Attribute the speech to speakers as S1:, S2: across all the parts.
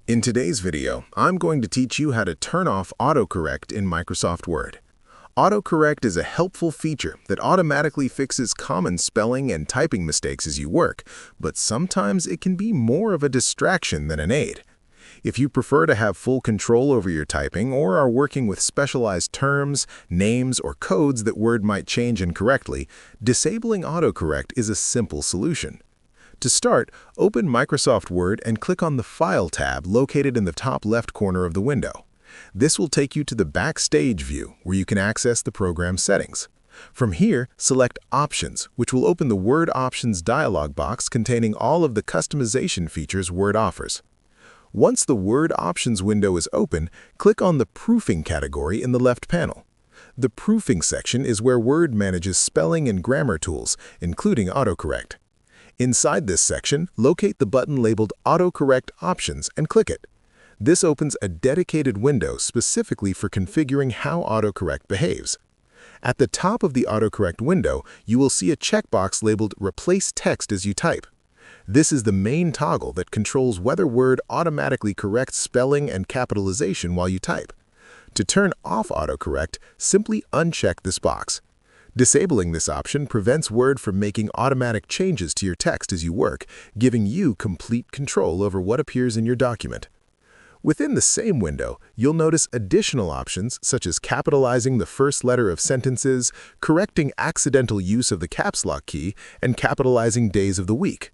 S1: In today's video, I'm going to teach you how to turn off AutoCorrect in Microsoft Word. AutoCorrect is a helpful feature that automatically fixes common spelling and typing mistakes as you work, but sometimes it can be more of a distraction than an aid. If you prefer to have full control over your typing or are working with specialized terms, names, or codes that Word might change incorrectly, disabling AutoCorrect is a simple solution. To start, open Microsoft Word and click on the File tab located in the top left corner of the window. This will take you to the Backstage view, where you can access the program settings. From here, select Options, which will open the Word Options dialog box containing all of the customization features Word offers. Once the Word Options window is open, click on the Proofing category in the left panel. The Proofing section is where Word manages spelling and grammar tools, including AutoCorrect. Inside this section, locate the button labeled AutoCorrect Options and click it. This opens a dedicated window specifically for configuring how AutoCorrect behaves. At the top of the AutoCorrect window, you will see a checkbox labeled Replace Text as you type. This is the main toggle that controls whether Word automatically corrects spelling and capitalization while you type. To turn off AutoCorrect, simply uncheck this box. Disabling this option prevents Word from making automatic changes to your text as you work, giving you complete control over what appears in your document. Within the same window, you'll notice additional options such as capitalizing the first letter of sentences, correcting accidental use of the caps lock key, and capitalizing days of the week.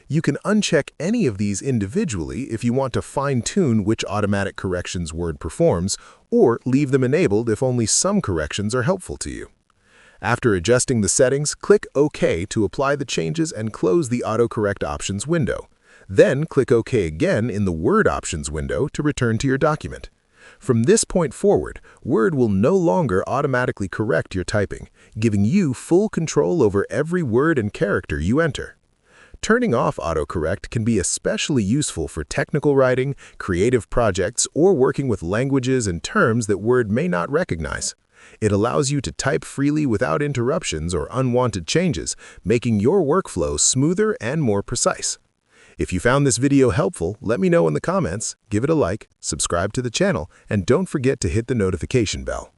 S1: You can uncheck any of these individually if you want to fine-tune which automatic corrections Word performs, or leave them enabled if only some corrections are helpful to you. After adjusting the settings, click OK to apply the changes and close the AutoCorrect Options window. Then click OK again in the Word Options window to return to your document. From this point forward, Word will no longer automatically correct your typing, giving you full control over every word and character you enter. Turning off AutoCorrect can be especially useful for technical writing, creative projects, or working with languages and terms that Word may not recognize. It allows you to type freely without interruptions or unwanted changes, making your workflow smoother and more precise. If you found this video helpful, let me know in the comments, give it a like, subscribe to the channel, and don't forget to hit the notification bell.